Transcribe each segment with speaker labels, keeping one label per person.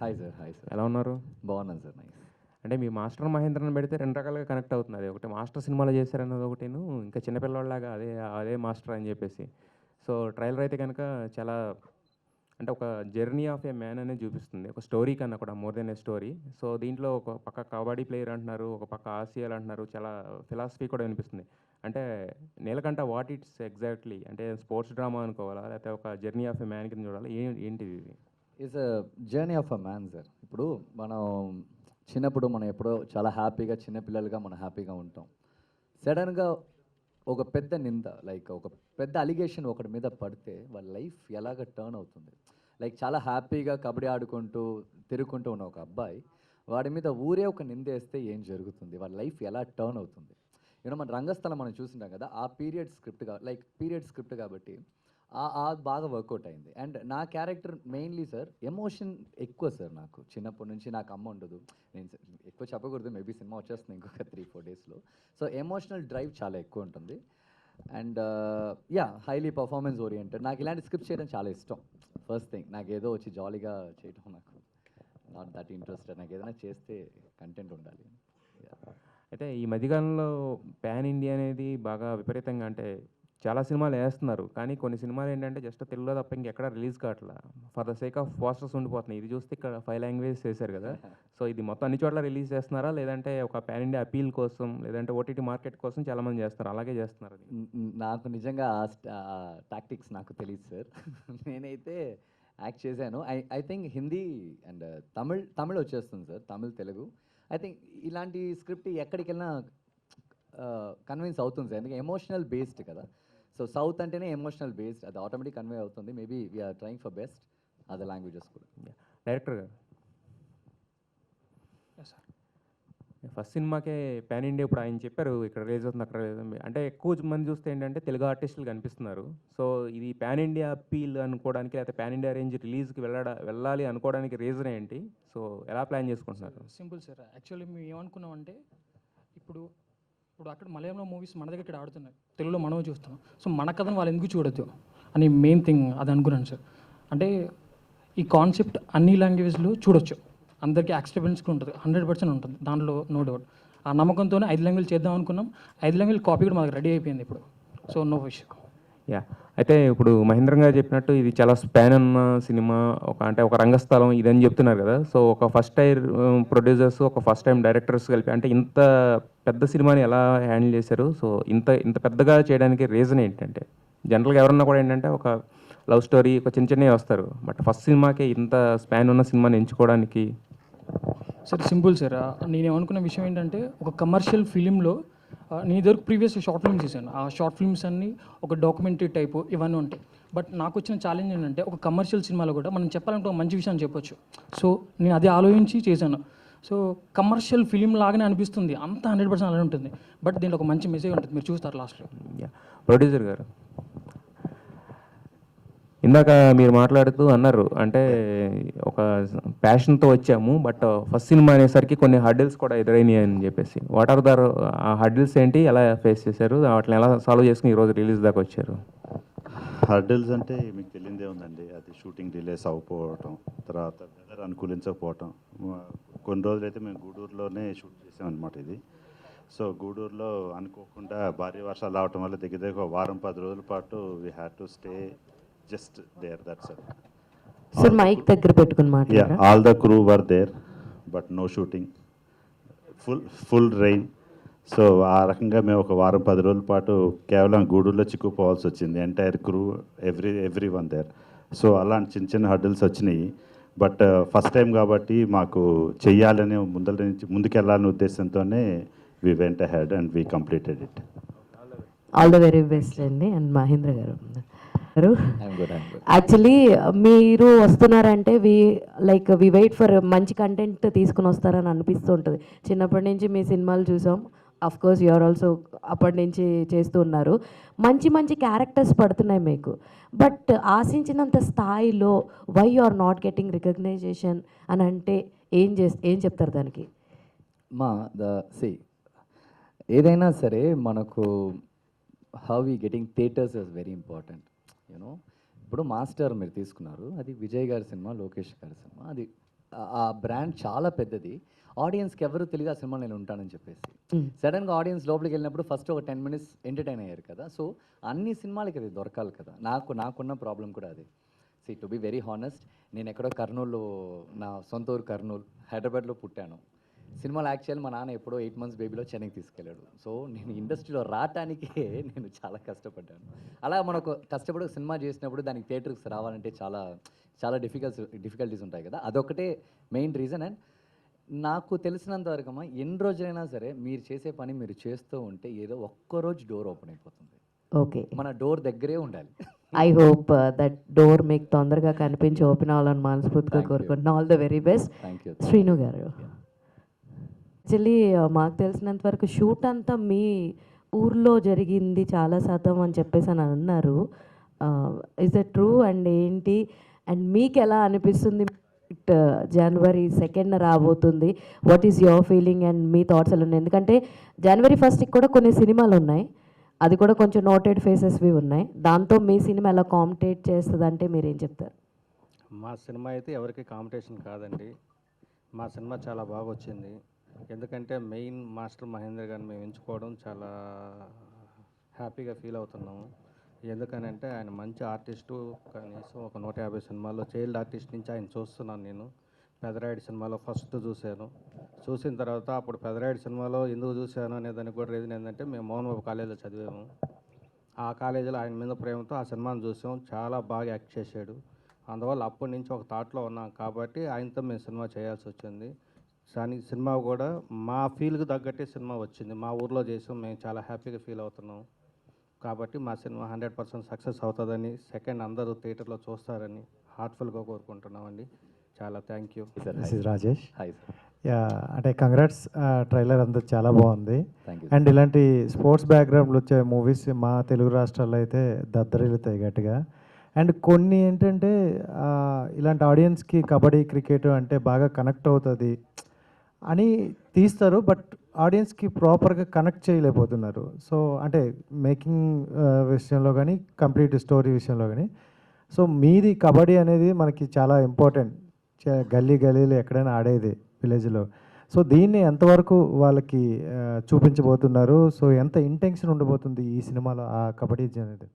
Speaker 1: Hi sir. Hi sir.
Speaker 2: ఎలా ఉన్నారు?
Speaker 1: బాగున్నాను సార్. నైస్.
Speaker 2: అంటే మీ 'మాస్టర్ మహేంద్ర'ని పెడితే 2 రకాలుగా కనెక్ట్ అవుతుంది. అది ఒకటి 'మాస్టర్' సినిమాలో చేశారన్నది ఒకటిను, ఇంకా చిన్నపిల్లోడిలాగా అదే అదే 'మాస్టర్' అని చెప్పేసి. సో ట్రైలర్ అయితే కనుక చాలా అంటే ఒక జర్నీ ఆఫ్ ఏ మ్యాన్ అనేది చూపిస్తుంది. ఒక స్టోరీ కన్నా కూడా మోర్ దెన్ ఏ స్టోరీ. సో దీంట్లో ఒక పక్క కబడ్డీ ప్లేయర్ అంటున్నారు, ఒక పక్క ఆసియాలు అంటున్నారు. చాలా ఫిలాసఫీ కూడా వినిపిస్తుంది. అంటే 'నీలకంఠ' వాట్ ఇట్స్ ఎగ్జాక్ట్‌లీ అంటే స్పోర్ట్స్ డ్రామా అనుకోవాలా? లేకపోతే ఒక జర్నీ ఆఫ్ ఏ మ్యాన్ కింద చూడాలా? ఏంటిది ఇది?
Speaker 1: It's a journey of a man sir. ఇప్పుడు మనం చిన్నప్పుడు మనం ఎప్పుడో చాలా హ్యాపీగా చిన్నపిల్లలుగా మనం హ్యాపీగా ఉంటాం. సడన్గా ఒక పెద్ద నింద లైక్ ఒక పెద్ద అలిగేషన్ ఒకటి మీద పడితే వాళ్ళ లైఫ్ ఎలాగ టర్న్ అవుతుంది. లైక్ చాలా హ్యాపీగా కబడ్డీ ఆడుకుంటూ తిరుగుకుంటూ ఉన్న ఒక అబ్బాయి వాడి మీద ఊరే ఒక నిందేస్తే ఏం జరుగుతుంది, వాళ్ళ లైఫ్ ఎలా టర్న్ అవుతుంది. మన రంగస్థలం మనం చూసింటాం కదా, ఆ పీరియడ్ స్క్రిప్ట్గా లైక్ పీరియడ్ స్క్రిప్ట్ కాబట్టి బాగా వర్కౌట్ అయింది. అండ్ నా క్యారెక్టర్ మెయిన్లీ సార్ ఎమోషన్ ఎక్కువ సార్. నాకు చిన్నప్పటి నుంచి నాకు అమ్మ ఉండదు. నేను ఎక్కువ చెప్పకూడదు, మేబీ సినిమా వచ్చేస్తుంది ఇంకొక 3-4 డేస్లో. సో ఎమోషనల్ డ్రైవ్ చాలా ఎక్కువ ఉంటుంది. And yeah highly performance oriented. నాకు ఇలాంటి స్క్రిప్ట్ చేయడం చాలా ఇష్టం. ఫస్ట్ థింగ్ నాకు ఏదో వచ్చి జాలీగా చేయడం నాకు నాట్ దట్ ఇంట్రెస్టెడ్. నాకు ఏదైనా చేస్తే కంటెంట్ ఉండాలి.
Speaker 2: అయితే ఈ మధ్యకాలంలో పాన్ ఇండియా అనేది బాగా విపరీతంగా అంటే చాలా సినిమాలు వేస్తున్నారు. కానీ కొన్ని సినిమాలు ఏంటంటే జస్ట్ తెలుగులో తప్ప ఇంకెక్కడ రిలీజ్ కావట్లా. For the sake of posters ఉండిపోతున్నాయి. ఇది చూస్తే ఇక్కడ 5 లాంగ్వేజెస్ చేశారు కదా! సో ఇది మొత్తం అన్ని చోట్ల రిలీజ్ చేస్తున్నారా? లేదంటే ఒక పాన్ ఇండియా అపీల్ కోసం, లేదంటే ఓటీటీ మార్కెట్ కోసం చాలామంది చేస్తున్నారు. అలాగే చేస్తున్నారు అది.
Speaker 1: నాకు నిజంగా ఆ టాక్టిక్స్ నాకు తెలీదు సార్. నేనైతే యాక్ట్ చేశాను. I think Hindi and Tamil వచ్చేస్తుంది sir. Tamil, Telugu. I think ఇలాంటి స్క్రిప్ట్ ఎక్కడికెళ్ళినా కన్విన్స్ అవుతుంది సార్. ఎందుకంటే ఎమోషనల్ బేస్డ్ కదా. సో సౌత్ అంటేనే ఎమోషనల్ బేస్డ్, అది ఆటోమేటిక్ కన్వే అవుతుంది. Maybe we are trying for best other languages కూడా.
Speaker 2: డైరెక్టర్ గారు ఫస్ట్ సినిమాకే పాన్ ఇండియా ఇప్పుడు ఆయన చెప్పారు ఇక్కడ రిలీజ్ అవుతుంది, అక్కడ రిలీజ్ అవుతుంది. అంటే ఎక్కువ మంది చూస్తే ఏంటంటే తెలుగు ఆర్టిస్టులు కనిపిస్తున్నారు. సో ఇది పాన్ ఇండియా అప్పీల్ అనుకోవడానికి, లేకపోతే పాన్ ఇండియా రేంజ్ రిలీజ్కి వెళ్ళాలి అనుకోవడానికి రీజన్ ఏంటి? సో ఎలా ప్లాన్ చేసుకుంటున్నారు?
Speaker 3: Simple sir. యాక్చువల్లీ మేము ఏమనుకున్నామంటే ఇప్పుడు ఇప్పుడు అక్కడ మలయాళంలో మూవీస్ మన దగ్గర ఇక్కడ ఆడుతున్నాయి, తెలుగులో మనం చూస్తున్నాం. సో మన కథను వాళ్ళు ఎందుకు చూడొద్దు అని మెయిన్ థింగ్ అది అనుకున్నాను సార్. అంటే ఈ కాన్సెప్ట్ అన్ని లాంగ్వేజ్లో చూడొచ్చు, అందరికీ యాక్సెప్టెన్స్ ఉంటుంది, 100% ఉంటుంది, దాంట్లో నో డౌట్. ఆ నమ్మకంతోనే 5 లాంగ్వేజ్ చేద్దాం అనుకున్నాం. 5 లాంగ్వేజ్ కాపీ కూడా మాకు రెడీ అయిపోయింది ఇప్పుడు. So no issue.
Speaker 2: యా అయితే ఇప్పుడు మహేంద్ర గారు చెప్పినట్టు ఇది చాలా స్పాన్ ఉన్న సినిమా, అంటే ఒక రంగస్థలం ఇదని చెప్తున్నారు కదా. సో ఒక ఫస్ట్ టైర్ ప్రొడ్యూసర్స్, ఒక ఫస్ట్ టైం డైరెక్టర్స్ కలిపి అంటే ఇంత పెద్ద సినిమాని ఎలా హ్యాండిల్ చేశారు? సో ఇంత ఇంత పెద్దగా చేయడానికి రీజన్ ఏంటంటే, జనరల్గా ఎవరన్నా కూడా ఏంటంటే ఒక లవ్ స్టోరీ, ఒక చిన్న చిన్నవి వస్తారు. బట్ ఫస్ట్ సినిమాకే ఇంత స్పాన్ ఉన్న సినిమాని ఎంచుకోవడానికి?
Speaker 3: Sir simple sir. నేనేమనుకున్న విషయం ఏంటంటే ఒక కమర్షియల్ ఫిలింలో నేను ఇదివరకు ప్రీవియస్ షార్ట్ ఫిల్మ్స్ చేశాను. ఆ షార్ట్ ఫిల్మ్స్ అన్నీ ఒక డాక్యుమెంటరీ టైపు ఇవన్నీ ఉంటాయి. బట్ నాకు వచ్చిన ఛాలెంజ్ ఏంటంటే ఒక కమర్షియల్ సినిమాలో కూడా మనం చెప్పాలంటే ఒక మంచి విషయం చెప్పొచ్చు. సో నేను అది ఆలోచించి చేశాను. సో కమర్షియల్ ఫిలిం లాగానే అనిపిస్తుంది, అంత 100% అలానే ఉంటుంది. బట్ దీంట్లో ఒక మంచి మెసేజ్ ఉంటుంది, మీరు చూస్తారు లాస్ట్లో.
Speaker 2: ప్రొడ్యూసర్ గారు ఇందాక మీరు మాట్లాడుతూ అన్నారు అంటే ఒక ప్యాషన్తో వచ్చాము, బట్ ఫస్ట్ సినిమా అనేసరికి కొన్ని హర్డిల్స్ కూడా ఎదురైనాయి అని చెప్పేసి. వాట్ ఆర్ ద ఆ హర్డిల్స్ ఏంటి, ఎలా ఫేస్ చేశారు, వాటిని ఎలా సాల్వ్ చేసుకుని ఈరోజు రిలీజ్ దాకా వచ్చారు?
Speaker 4: హర్డిల్స్ అంటే మీకు తెలియదే ఉందండి. అది షూటింగ్ డిలేస్ అవ్వకపోవటం, తర్వాత వెదర్ అనుకూలించకపోవటం. కొన్ని రోజులైతే మేము గూడూరులోనే షూట్ చేసామన్నమాట ఇది. సో గూడూరులో అనుకోకుండా భారీ వర్షాలు రావటం వల్ల దగ్గర దగ్గర 1-10 రోజుల పాటు we had to stay just there. That's it.
Speaker 5: Sir mic దగ్గర పెట్టుకుని మాట్లాడారా?
Speaker 4: All the crew were there but no shooting, full rain. So ఆ రకంగా మేము ఒక 1-10 రోజుల పాటు కేవలం గూడూరులో చిక్కుపోవాల్సి వచ్చింది, entire crew, everyone there. So అలాంటి చిన్న చిన్న హర్డిల్స్ వచ్చినాయి. బట్ ఫస్ట్ టైం కాబట్టి మాకు చెయ్యాలని ముందుకెళ్ళాలనే ఉద్దేశంతోనే we went ahead and we completed it.
Speaker 5: All the very best అండి. And Mahendra garu
Speaker 1: I'm good.
Speaker 5: Actually మీరు వస్తున్నారంటే వి వెయిట్ ఫర్ మంచి కంటెంట్ తీసుకుని వస్తారని అనిపిస్తూ ఉంటుంది. చిన్నప్పటి నుంచి మీ సినిమాలు చూసాం, అఫ్ కోర్స్ యూఆర్ ఆల్సో అప్పటి నుంచి చేస్తూ ఉన్నారు. మంచి మంచి క్యారెక్టర్స్ పడుతున్నాయి మీకు. బట్ ఆశించినంత స్థాయిలో why you are not getting recognition అని అంటే ఏం చెప్తారు దానికి?
Speaker 1: ఏదైనా సరే మనకు how we getting theatres is very important. ఇప్పుడు మాస్టర్ మీరు తీసుకున్నారు, అది విజయ్ గారి సినిమా, లోకేష్ గారి సినిమా, అది ఆ బ్రాండ్ చాలా పెద్దది. ఆడియన్స్‌కి ఎవరు తెలియదు ఆ సినిమాలో నేను ఉంటానని చెప్పేసి.
Speaker 5: Mm.
Speaker 1: సడెన్‌గా ఆడియన్స్ లోపలికి వెళ్ళినప్పుడు ఫస్ట్ ఒక 10 మినిట్స్ ఎంటర్‌టైన్ అయ్యారు కదా! సో, అన్ని సినిమాలకి అది దొరకాలి కదా! నాకున్న ప్రాబ్లమ్ కూడా అదే. టు బి వెరీ హానెస్ట్, నేను ఎక్కడో కర్నూలులో, నా సొంత ఊరు కర్నూలు, హైదరాబాద్‌లో పుట్టాను. సినిమాలో యాక్ట్ చేయాలి మా నాన్న ఎప్పుడో 8 మంత్స్ బేబీలో చెన్నైకి తీసుకెళ్ళాడు. సో, నేను ఇండస్ట్రీలో రావటానికే నేను చాలా కష్టపడ్డాను. అలా మనకు కష్టపడి ఒక సినిమా చేసినప్పుడు దానికి థియేటర్‌కి రావాలంటే చాలా డిఫికల్టీస్ ఉంటాయి కదా! అదొక్కటే మెయిన్ రీజన్. అండ్ నాకు తెలిసినంత వరకమ్మా ఎన్ని రోజులైనా సరే మీరు చేసే పని మీరు చేస్తూ ఉంటే ఏదో ఒక్కరోజు డోర్ ఓపెన్ అయిపోతుంది.
Speaker 5: ఓకే.
Speaker 1: మన డోర్ దగ్గరే ఉండాలి.
Speaker 5: ఐ హోప్ దట్ డోర్ మీకు తొందరగా కనిపించి ఓపెన్ అవ్వాలని మనస్ఫూర్తిగా
Speaker 1: Thank you.
Speaker 5: కోరుకుంటున్నాను. All the very best.
Speaker 1: Thank you.
Speaker 5: Srinu గారు, యాక్చువల్లీ మాకు తెలిసినంత వరకు షూట్ అంతా మీ ఊర్లో జరిగింది చాలా శాతం అని చెప్పేసి అని అన్నారు. Is that true? అండ్ ఏంటి, అండ్ మీకు ఎలా అనిపిస్తుంది? జనవరి 2న రాబోతుంది. What is your feeling and me thoughts ఎలా ఉన్నాయి? ఎందుకంటే జనవరి 1కి కూడా కొన్ని సినిమాలు ఉన్నాయి, అది కూడా కొంచెం నోటెడ్ ఫేసెస్వి ఉన్నాయి. దాంతో మీ సినిమా ఎలా కాంపిటేట్ చేస్తుంది అంటే మీరేం చెప్తారు?
Speaker 6: మా సినిమా అయితే ఎవరికి కాంపిటీషన్ కాదండి. మా సినిమా చాలా బాగా వచ్చింది. ఎందుకంటే మెయిన్ మాస్టర్ మహేంద్ర గారిని మేము ఎంచుకోవడం చాలా హ్యాపీగా ఫీల్ అవుతున్నాము. ఎందుకనంటే ఆయన మంచి ఆర్టిస్టు. కనీసం ఒక 150 సినిమాల్లో చైల్డ్ ఆర్టిస్ట్ నుంచి ఆయన చూస్తున్నాను నేను. పెదరాయుడు సినిమాలో ఫస్ట్ చూశాను. చూసిన తర్వాత అప్పుడు పెదరాయుడు సినిమాలో ఎందుకు చూశాను అనే దానికి కూడా రీజన్ ఏంటంటే మేము మోహన్ బాబు కాలేజీలో చదివాము. ఆ కాలేజీలో ఆయన మీద ప్రేమతో ఆ సినిమాను చూసాం. చాలా బాగా యాక్ట్ చేశాడు. అందువల్ల అప్పటి నుంచి ఒక థాట్లో ఉన్నాం కాబట్టి ఆయనతో మేము సినిమా చేయాల్సి వచ్చింది. కానీ సినిమా కూడా మా ఫీల్కి తగ్గట్టే సినిమా వచ్చింది. మా ఊర్లో చేసాం, మేము చాలా హ్యాపీగా ఫీల్ అవుతున్నాం. కాబట్టి మా సినిమా 100% సక్సెస్ అవుతుందని, సెకండ్ అందరూ థియేటర్లో చూస్తారని హార్ట్ఫుల్గా కోరుకుంటున్నామండి. చాలా thank you.
Speaker 7: This is Rajesh.
Speaker 1: Hi sir.
Speaker 7: Yeah, అంటే కంగ్రాట్స్, ట్రైలర్ అంతా చాలా బాగుంది.
Speaker 1: Thank you.
Speaker 7: అండ్ ఇలాంటి స్పోర్ట్స్ బ్యాక్గ్రౌండ్లో వచ్చే మూవీస్ మా తెలుగు రాష్ట్రాల్లో అయితే దద్దరిల్లుతాయి గట్టిగా. అండ్ కొన్ని ఏంటంటే ఇలాంటి ఆడియన్స్కి కబడ్డీ, క్రికెట్ అంటే బాగా కనెక్ట్ అవుతుంది అని తీస్తారు, బట్ ఆడియన్స్కి ప్రాపర్గా కనెక్ట్ చేయలేకపోతున్నారు. సో అంటే మేకింగ్ విషయంలో కానీ, కంప్లీట్ స్టోరీ విషయంలో కానీ. సో మీది కబడ్డీ అనేది మనకి చాలా ఇంపార్టెంట్, గల్లీలో ఎక్కడైనా ఆడేది విలేజ్లో. సో దీన్ని ఎంతవరకు వాళ్ళకి చూపించబోతున్నారు? సో ఎంత ఇంటెన్షన్ ఉండబోతుంది ఈ సినిమాలో ఆ కబడ్డీ అనేది?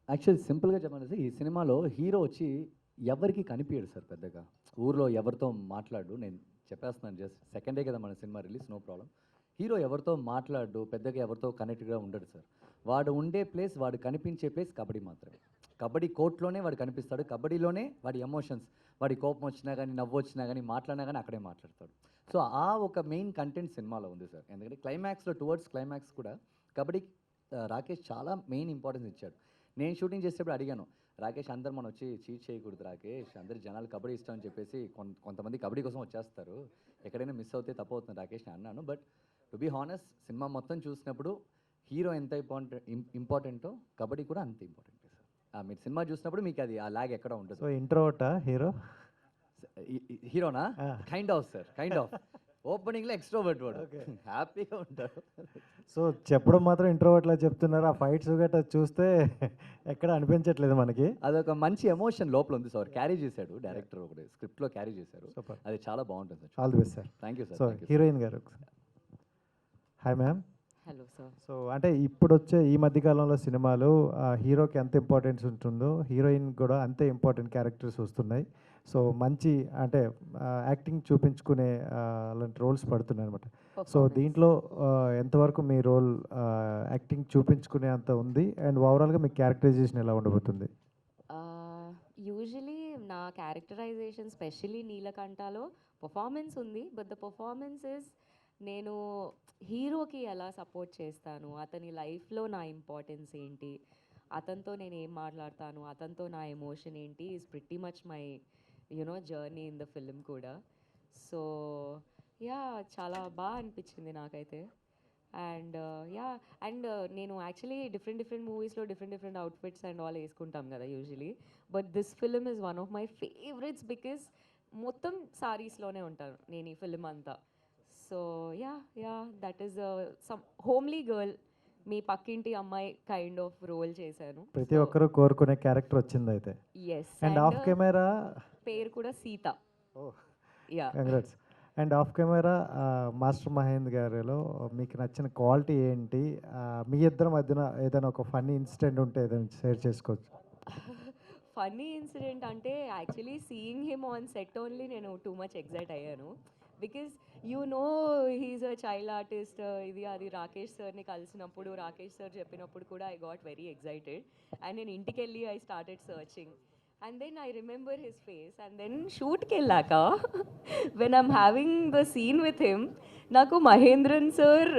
Speaker 1: యాక్చువల్లీ సింపుల్గా చెప్పాలంటే ఈ సినిమాలో హీరో వచ్చి ఎవరికి కనిపించడు సార్ పెద్దగా. ఊర్లో ఎవరితో మాట్లాడు. నేను చెప్పేస్తున్నాను, జస్ట్ సెకండే కదా మన cinema release, no problem. Hero ఎవరితో మాట్లాడు, పెద్దగా ఎవరితో కనెక్ట్గా ఉండడు సార్. వాడు ఉండే ప్లేస్, వాడు కనిపించే ప్లేస్ కబడ్డీ మాత్రమే. కబడ్డీ కోర్ట్లోనే వాడు కనిపిస్తాడు, కబడ్డీలోనే వాడి ఎమోషన్స్, వాడి కోపం వచ్చినా కానీ, నవ్వు వచ్చినా కానీ, మాట్లాడినా కానీ అక్కడే మాట్లాడతాడు. సో ఆ ఒక మెయిన్ కంటెంట్ సినిమాలో ఉంది సార్. ఎందుకంటే క్లైమాక్స్లో, టువర్డ్స్ క్లైమాక్స్ కూడా కబడ్డీ రాకేష్ చాలా మెయిన్ ఇంపార్టెన్స్ ఇచ్చాడు. నేను షూటింగ్ చేసేటప్పుడు అడిగాను, రాకేష్ అందరు మనం వచ్చి చీట్ చేయకూడదు రాకేష్, అందరు జనాలు కబడ్డీ ఇష్టం అని చెప్పేసి కొంతమంది కబడ్డీ కోసం వచ్చేస్తారు, ఎక్కడైనా మిస్ అవుతే తప్పు అవుతుంది రాకేష్ అని అన్నాను. But to be honest, cinema మొత్తం చూసినప్పుడు హీరో ఎంత ఇంపార్టెంటో కబడ్డీ కూడా అంత ఇంపార్టెంట్ సార్. మీరు సినిమా చూసినప్పుడు మీకు అది ఆ లాగ్ ఎక్కడ ఉంటుంది.
Speaker 7: సో ఇంట్రోవర్టా హీరో?
Speaker 1: హీరోనా? Kind of sir, kind of. ఓపెనింగ్లో ఎక్స్ట్రోవర్ట్ వాడు, హ్యాపీగా ఉంటాడు.
Speaker 7: సో చెప్పడం మాత్రం ఇంట్రోవర్ట్లా చెప్తున్నారు, ఆ ఫైట్స్ గట్రా చూస్తే ఎక్కడ అనిపించట్లేదు మనకి.
Speaker 1: అదొక మంచి ఎమోషన్ లోపల ఉంది సార్, క్యారీ చేశాడు డైరెక్టర్, ఒకటి స్క్రిప్ట్లో క్యారీ చేశారు.
Speaker 7: సూపర్,
Speaker 1: అది చాలా బాగుంటుంది sir.
Speaker 7: All the best sir.
Speaker 1: Thank you sir.
Speaker 7: So heroine గారు, hi ma'am.
Speaker 5: Hello sir.
Speaker 7: So అంటే ఇప్పుడు వచ్చే ఈ మధ్యకాలంలో సినిమాలు హీరోకి ఎంత ఇంపార్టెన్స్ ఉంటుందో హీరోయిన్ కూడా అంతే ఇంపార్టెంట్ క్యారెక్టర్స్ వస్తున్నాయి. సో మంచి అంటే యాక్టింగ్ చూపించుకునే అలాంటి రోల్స్ పడుతున్నాయి అనమాట. సో దీంట్లో ఎంతవరకు మీ రోల్ యాక్టింగ్ చూపించుకునే అంత ఉంది, అండ్ ఓవరాల్గా మీ క్యారెక్టరైజేషన్ ఎలా ఉండబోతుంది?
Speaker 8: యూజువలీ నా క్యారెక్టరైజేషన్ స్పెషలీ నీలకంఠలో పర్ఫార్మెన్స్ ఉంది, బట్ ద పర్ఫార్మెన్స్ ఇస్ నేను హీరోకి ఎలా సపోర్ట్ చేస్తాను, అతని లైఫ్లో నా ఇంపార్టెన్స్ ఏంటి, అతనితో నేను ఏం మాట్లాడతాను, అతనితో నా ఎమోషన్ ఏంటి is pretty much my journey in the film కూడా. సో యా, చాలా బాగా అనిపించింది నాకైతే. అండ్ అండ్ నేను యాక్చువల్లీ డిఫరెంట్ మూవీస్లో డిఫరెంట్ అవుట్ఫిట్స్ అండ్ ఆల్ వేసుకుంటాం కదా usually, but this film is one of my favourites because మొత్తం సారీస్లోనే ఉంటాను నేను ఈ ఫిలిం అంతా. So yeah that is some homely girl మీ పక్కింటి అమ్మాయి కైండ్ ఆఫ్ రోల్ చేశాను.
Speaker 7: ప్రతి ఒక్కరూ కోరుకునే క్యారెక్టర్ వచ్చింది అయితే.
Speaker 8: ఎస్.
Speaker 7: అండ్ ఆఫ్ కెమెరా
Speaker 8: పేరు కూడా Sita. Yeah.
Speaker 7: Congrats. And off camera master Mahendra గారిలో మీకు నచ్చిన క్వాలిటీ ఏంటి? మీ ఇద్దరి మధ్యన ఏదైనా ఒక ఫన్నీ ఇన్సిడెంట్ ఉంటే ఏదైనా షేర్ చేసుకోవచ్చు.
Speaker 8: ఫన్నీ ఇన్సిడెంట్ అంటే actually seeing him on set only నేను టూ మచ్ ఎగ్జైట్ అయ్యాను. Because you know he's a child artist. ఇది అది రాకేష్ సార్ని కలిసినప్పుడు రాకేష్ సార్ చెప్పినప్పుడు కూడా I got very excited. And నేను ఇంటికి వెళ్ళి I started searching. And then I remember his face. And then shoot ke laka, when I'm having the scene with him, నాకు మహేంద్రన్ సార్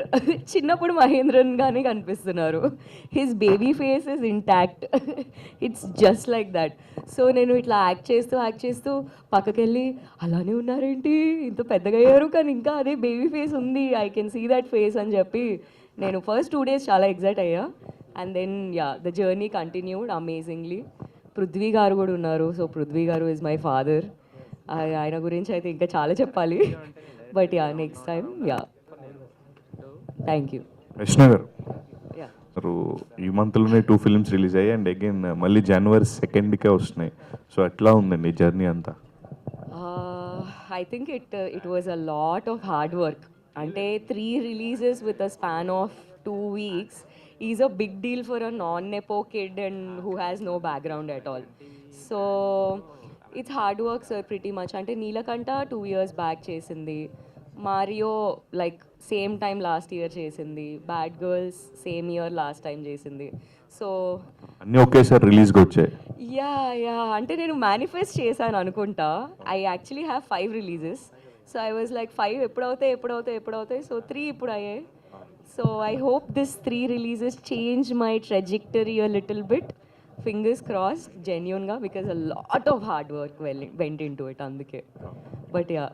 Speaker 8: చిన్నప్పుడు మహేంద్రన్ గానే కనిపిస్తున్నారు. His baby face is intact. It's just like that. So నేను ఇట్లా act చేస్తూ పక్కకెళ్ళి అలానే ఉన్నారేంటి, ఇంత పెద్దగా అయ్యారు కానీ ఇంకా అదే బేబీ ఫేస్ ఉంది, I can see that face అని చెప్పి నేను ఫస్ట్ 2 days చాలా ఎగ్జైట్ అయ్యా. And then yeah the journey continued amazingly. Prithvi garu కూడా ఉన్నారు. సో పృథ్వీ గారు ఇస్ మై ఫాదర్. ఆయన గురించి అయితే ఇంకా చాలా చెప్పాలి. But yeah next time. Yeah thank you.
Speaker 9: Krishna గారు
Speaker 8: యా
Speaker 9: ఈ మంత్లోనే 2 ఫిల్మ్స్ రిలీజ్ అయ్యాయి అండ్ అగైన్ మళ్ళీ January 2కే వస్తున్నాయి. సో ఎట్లా ఉందండి జర్నీ అంతా?
Speaker 8: I think it was a lot of hard work. అంటే 3 releases with a span of 2 weeks is a big deal for a non-nepo kid and who has no background at all. So it's hard work sir pretty much. Ante Neelakanta 2 years back chesindi, Mario like same time last year chesindi, Bad Girls same year last time chesindi. So
Speaker 9: అన్నీ ఒకేసారి రిలీజ్కి వచ్చాయి.
Speaker 8: Yeah అంటే నేను manifest చేశాను అనుకుంటా. I actually have 5 releases. So I was like 5 ఎప్పుడవుతాయి. So 3 ఇప్పుడు అయ్యాయి. So I hope this 3 releases change my trajectory a little bit. Fingers crossed, genuinely, because a lot of hard work went into it. అందుకే. But yeah.